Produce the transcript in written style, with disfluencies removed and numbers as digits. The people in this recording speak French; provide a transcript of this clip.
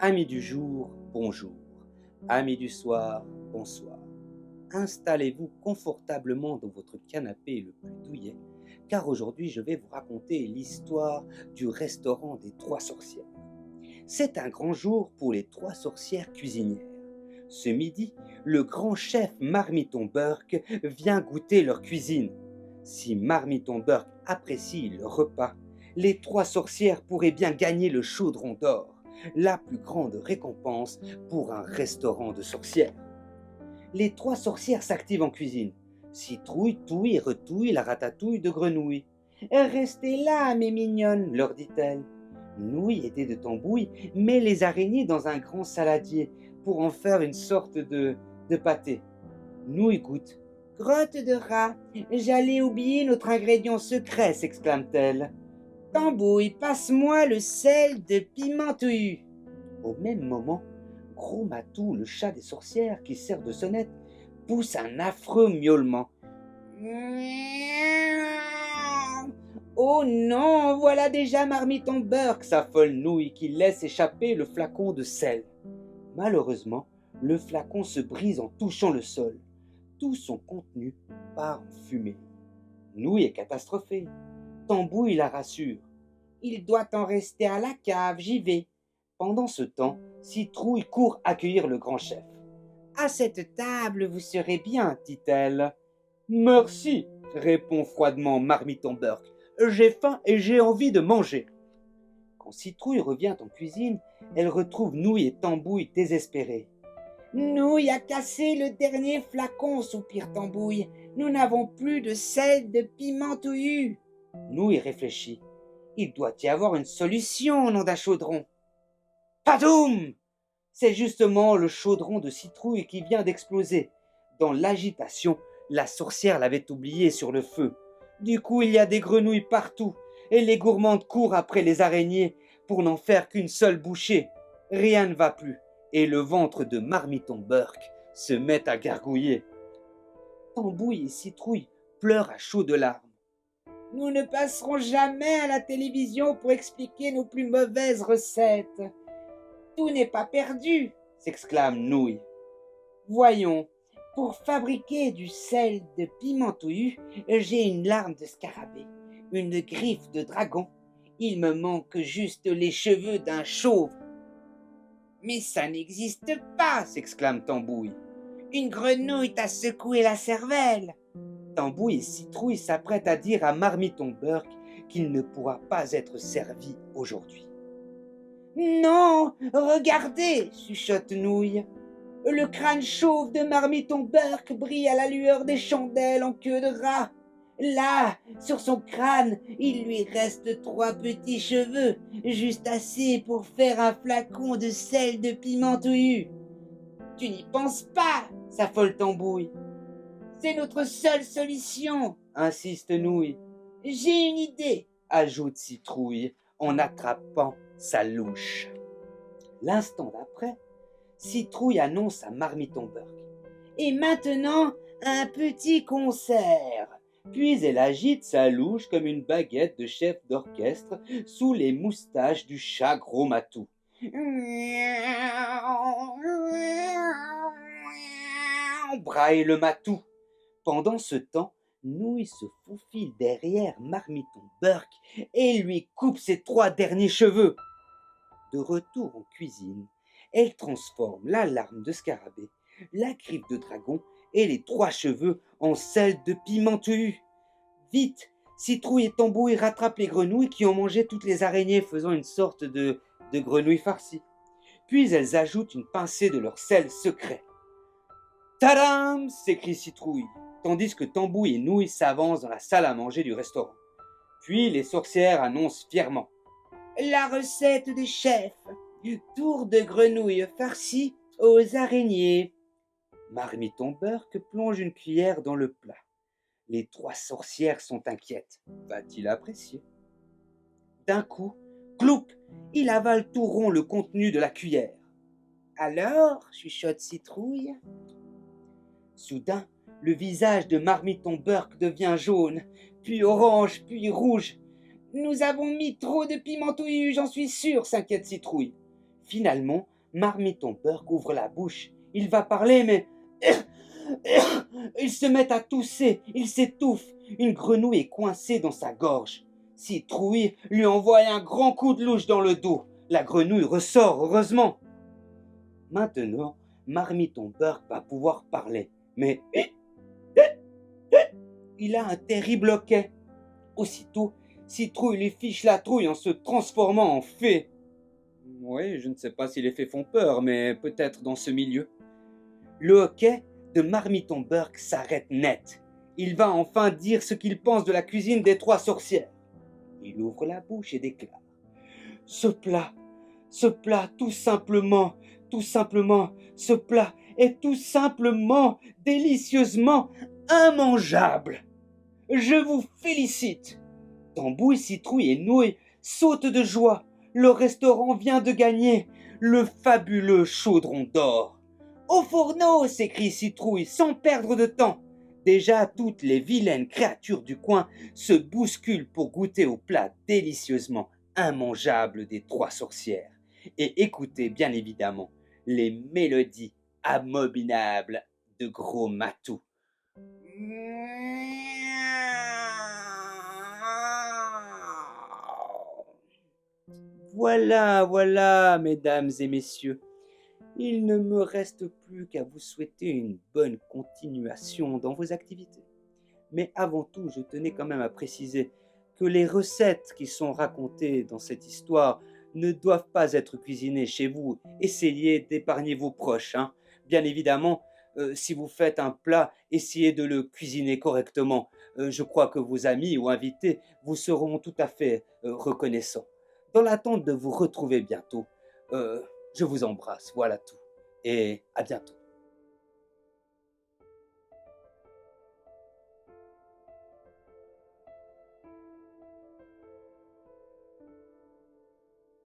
Amis du jour, bonjour. Amis du soir, bonsoir. Installez-vous confortablement dans votre canapé le plus douillet, car aujourd'hui je vais vous raconter l'histoire du restaurant des trois sorcières. C'est un grand jour pour les trois sorcières cuisinières. Ce midi, le grand chef Marmiton Burke vient goûter leur cuisine. Si Marmiton Burke apprécie le repas, les trois sorcières pourraient bien gagner le chaudron d'or, la plus grande récompense pour un restaurant de sorcières. Les trois sorcières s'activent en cuisine. Citrouille, touille et retouille la ratatouille de grenouille. Restez là, mes mignonnes, leur dit-elle. Nouille, aidée de Tambouille, met les araignées dans un grand saladier pour en faire une sorte de pâté. Nouille goûte. Grotte de rat, j'allais oublier notre ingrédient secret, s'exclame-t-elle. Tambouille, passe-moi le sel de pimentouille. Au même moment, Gros Matou, le chat des sorcières qui sert de sonnette, pousse un affreux miaulement. Oh non, voilà déjà Marmiton Burke, s'affole Nouille qui laisse échapper le flacon de sel. Malheureusement, le flacon se brise en touchant le sol. Tout son contenu part en fumée. Nouille est catastrophée. Tambouille la rassure. Il doit en rester à la cave, j'y vais. Pendant ce temps, Citrouille court accueillir le grand chef. À cette table, vous serez bien, dit-elle. Merci, répond froidement Marmiton Burke. J'ai faim et j'ai envie de manger. Quand Citrouille revient en cuisine, elle retrouve Nouille et Tambouille désespérés. Nouille a cassé le dernier flacon, soupire Tambouille. Nous n'avons plus de sel de piment touillu. Nouille réfléchit. Il doit y avoir une solution, nom d'un chaudron. Padoum! C'est justement le chaudron de Citrouille qui vient d'exploser. Dans l'agitation, la sorcière l'avait oublié sur le feu. Du coup, il y a des grenouilles partout, et les gourmandes courent après les araignées pour n'en faire qu'une seule bouchée. Rien ne va plus, et le ventre de Marmiton Burke se met à gargouiller. Tambouille et Citrouille pleurent à chaudes larmes. Nous ne passerons jamais à la télévision pour expliquer nos plus mauvaises recettes. Tout n'est pas perdu, s'exclame Nouille. Voyons, pour fabriquer du sel de pimentouillu, j'ai une larme de scarabée, une griffe de dragon. Il me manque juste les cheveux d'un chauve. Mais ça n'existe pas, s'exclame Tambouille. Une grenouille t'a secoué la cervelle. Tambouille et Citrouille s'apprêtent à dire à Marmiton Burke qu'il ne pourra pas être servi aujourd'hui. Non, regardez, chuchote Nouille. Le crâne chauve de Marmiton Burke brille à la lueur des chandelles en queue de rat. Là, sur son crâne, il lui reste 3 petits cheveux, juste assez pour faire un flacon de sel de piment touillu. Tu n'y penses pas, s'affole Tambouille. C'est notre seule solution, insiste Nouille. J'ai une idée, ajoute Citrouille en attrapant sa louche. L'instant d'après, Citrouille annonce à Marmiton Burke. Et maintenant, un petit concert. Puis elle agite sa louche comme une baguette de chef d'orchestre sous les moustaches du chat Gros Matou. Braille le matou. Pendant ce temps, Nouille se faufile derrière Marmiton Burke et lui coupe ses 3 derniers cheveux. De retour en cuisine, elle transforme la larme de scarabée, la griffe de dragon et les 3 cheveux en sel de piment touillu. Vite, Citrouille et Tambouille rattrapent les grenouilles qui ont mangé toutes les araignées, faisant une sorte de grenouille farcie. Puis elles ajoutent une pincée de leur sel secret. Tadam! S'écrie Citrouille, tandis que Tambouille et Nouille s'avancent dans la salle à manger du restaurant. Puis les sorcières annoncent fièrement. La recette des chefs. Tour de grenouille farcie aux araignées. Marmiton Burke plonge une cuillère dans le plat. Les 3 sorcières sont inquiètes. Va-t-il apprécier? D'un coup, cloup, il avale tout rond le contenu de la cuillère. Alors, chuchote Citrouille. Soudain, le visage de Marmiton Burke devient jaune, puis orange, puis rouge. Nous avons mis trop de piment touillu, j'en suis sûre, s'inquiète Citrouille. Finalement, Marmiton Burke ouvre la bouche. Il va parler, mais il se met à tousser, il s'étouffe. Une grenouille est coincée dans sa gorge. Citrouille lui envoie un grand coup de louche dans le dos. La grenouille ressort, heureusement. Maintenant, Marmiton Burke va pouvoir parler, mais il a un terrible hoquet. Aussitôt, Citrouille lui fiche la trouille en se transformant en fée. Oui, je ne sais pas si les fées font peur, mais peut-être dans ce milieu. Le hoquet de Marmiton Burke s'arrête net. Il va enfin dire ce qu'il pense de la cuisine des 3 sorcières. Il ouvre la bouche et déclare: Ce plat, tout simplement, ce plat est tout simplement, délicieusement immangeable. Je vous félicite. Tambouille, Citrouille et Nouille sautent de joie. Le restaurant vient de gagner le fabuleux chaudron d'or. Au fourneau, s'écrie Citrouille sans perdre de temps. Déjà, toutes les vilaines créatures du coin se bousculent pour goûter au plat délicieusement immangeable des 3 sorcières et écouter bien évidemment les mélodies abominables de Gros Matou. Voilà, voilà, mesdames et messieurs. Il ne me reste plus qu'à vous souhaiter une bonne continuation dans vos activités. Mais avant tout, je tenais quand même à préciser que les recettes qui sont racontées dans cette histoire ne doivent pas être cuisinées chez vous. Essayez d'épargner vos proches, hein. Bien évidemment, si vous faites un plat, essayez de le cuisiner correctement. Je crois que vos amis ou invités vous seront tout à fait reconnaissants. Dans l'attente de vous retrouver bientôt, je vous embrasse, voilà tout. Et à bientôt.